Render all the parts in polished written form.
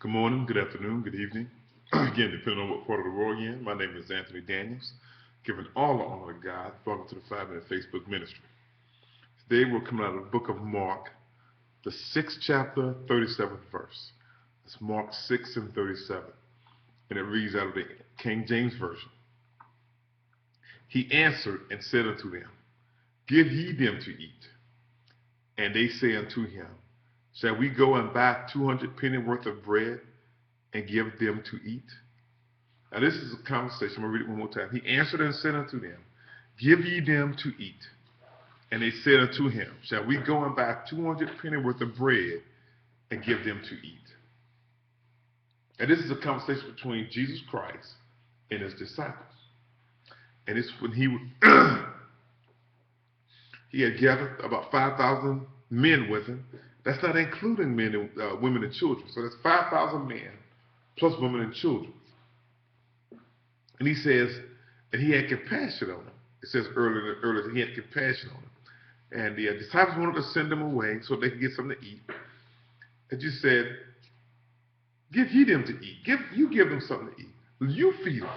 Good morning, good afternoon, good evening. Again, depending on what part of the world you're in, my name is Anthony Daniels. Giving all the honor to God. Welcome to the 5 Minute Facebook Ministry. Today we're coming out of the book of Mark, the 6th chapter, 37th verse. It's Mark 6 and 37. And it reads out of the King James Version. He answered and said unto them, Give ye them to eat. And they say unto him, Shall we go and buy 200 pennyworth of bread and give them to eat? Now this is a conversation. I'm going to read it one more time. He answered and said unto them, Give ye them to eat. And they said unto him, Shall we go and buy 200 pennyworth of bread and give them to eat? And this is a conversation between Jesus Christ and his disciples. And it's when he had gathered about 5,000 men with him. That's not including men and women and children. So that's 5,000 men plus women and children. And he says, and he had compassion on them. It says earlier that he had compassion on them. And the disciples wanted to send them away so they could get something to eat. And Jesus said, Give ye them to eat. You give them something to eat. You feed them.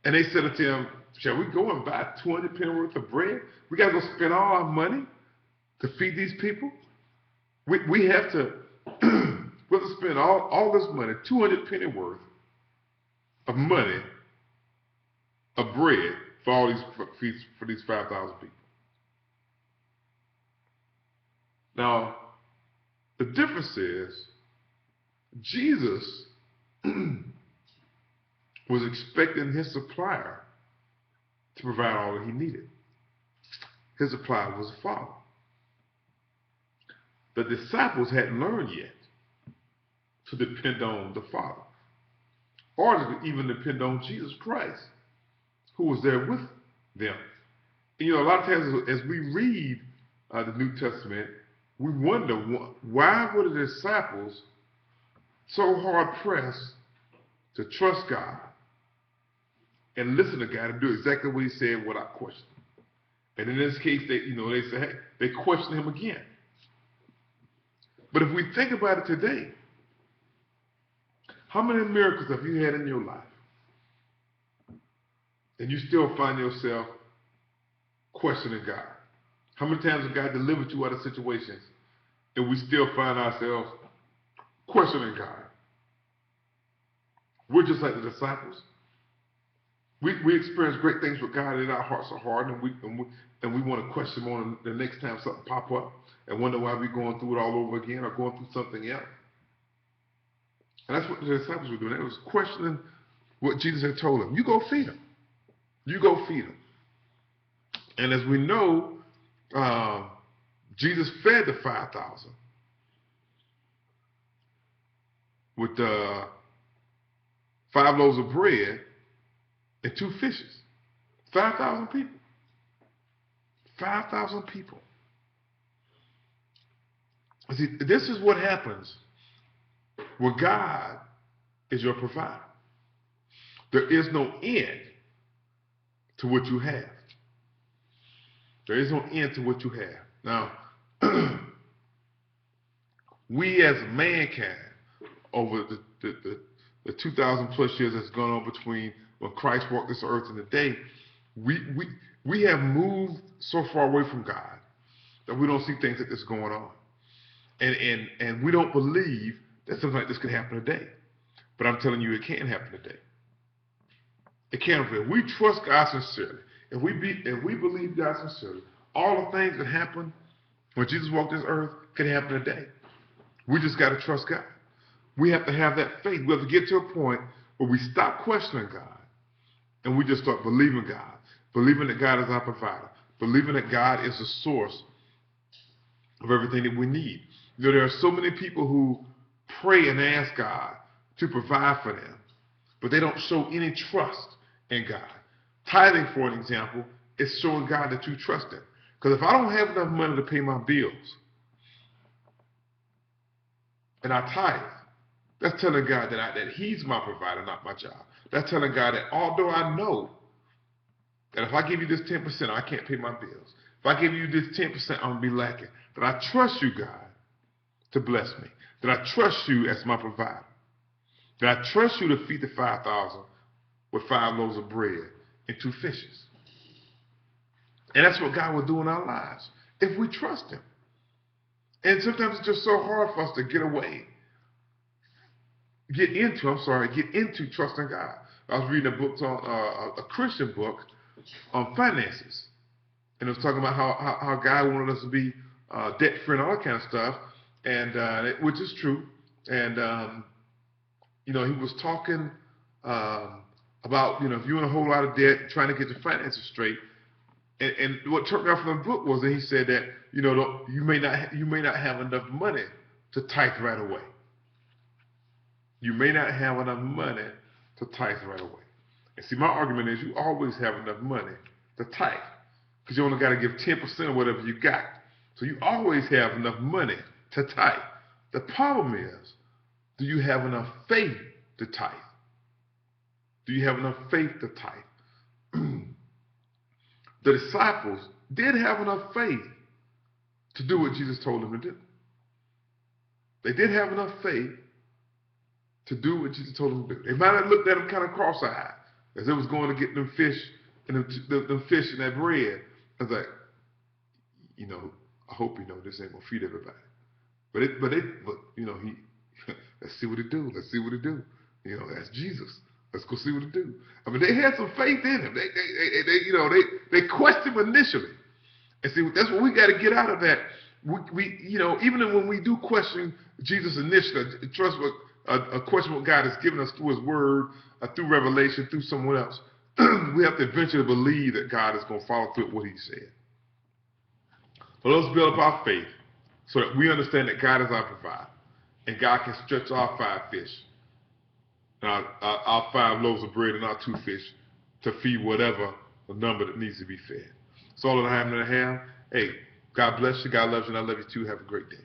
And they said unto him, Shall we go and buy 200 pennyworth of bread? We got to go spend all our money to feed these people? We have to, we have to spend all this money, 200 pennyworth of money, of bread, for these 5,000 people. Now, the difference is, Jesus was expecting his supplier to provide all that he needed. His supplier was the Father. The disciples hadn't learned yet to depend on the Father, or to even depend on Jesus Christ, who was there with them. And, a lot of times as we read the New Testament, we wonder why were the disciples so hard-pressed to trust God and listen to God and do exactly what he said without question. And in this case, they say, hey, they question him again. But if we think about it today, how many miracles have you had in your life? And you still find yourself questioning God? How many times has God delivered you out of situations and we still find ourselves questioning God? We're just like the disciples. We experience great things with God and our hearts are hard, and we want to question him on the next time something pop up and wonder why we're going through it all over again or going through something else. And that's what the disciples were doing. They was questioning what Jesus had told them. You go feed them. You go feed them. And as we know, Jesus fed the 5,000 with 5 loaves of bread and 2 fishes. 5,000 people. 5,000 people. See, this is what happens when God is your provider. There is no end to what you have. There is no end to what you have. Now, we as mankind, over the 2,000 plus years that's gone on between when Christ walked this earth and today, we have moved so far away from God that we don't see things like this going on. And we don't believe that something like this could happen today. But I'm telling you, it can happen today. It can happen. If we trust God sincerely, if we believe God sincerely, all the things that happened when Jesus walked this earth could happen today. We just got to trust God. We have to have that faith. We have to get to a point where we stop questioning God and we just start believing God, believing that God is our provider, believing that God is the source of everything that we need. There are so many people who pray and ask God to provide for them, but they don't show any trust in God. Tithing, for an example, is showing God that you trust him. Because if I don't have enough money to pay my bills, and I tithe, that's telling God that he's my provider, not my job. That's telling God that although I know that if I give you this 10%, I can't pay my bills. If I give you this 10%, I'm going to be lacking. But I trust you, God, to bless me. That I trust you as my provider. That I trust you to feed the 5,000 with 5 loaves of bread and 2 fishes. And that's what God will do in our lives if we trust him. And sometimes it's just so hard for us to get into trusting God. I was reading a book on a Christian book on finances, and it was talking about how God wanted us to be debt free and all that kind of stuff, and which is true. And he was talking about if you're in a whole lot of debt, trying to get your finances straight. And what turned me off from the book was that he said that you may not have enough money to tithe right away. You may not have enough money to tithe right away. And see, my argument is you always have enough money to tithe, because you only got to give 10% of whatever you got. So you always have enough money to tithe. The problem is, do you have enough faith to tithe? Do you have enough faith to tithe? The disciples did have enough faith to do what Jesus told them to do. They did have enough faith to do what Jesus told them to do. They might have looked at him kind of cross-eyed as they was going to get them fish and them fish and that bread. I was like, I hope this ain't gonna feed everybody. But he let's see what it do. Let's see what it do. That's Jesus. Let's go see what it do. I mean, they had some faith in him. They questioned him initially. And see, that's what we got to get out of that. We even when we do question Jesus initially, question what God has given us through his word, through revelation, through someone else, we have to eventually believe that God is going to follow through with what he said. So let's build up our faith so that we understand that God is our provider. And God can stretch our 5 fish, our 5 loaves of bread and our 2 fish to feed whatever the number that needs to be fed. That's all that I have to have. Hey, God bless you. God loves you. And I love you too. Have a great day.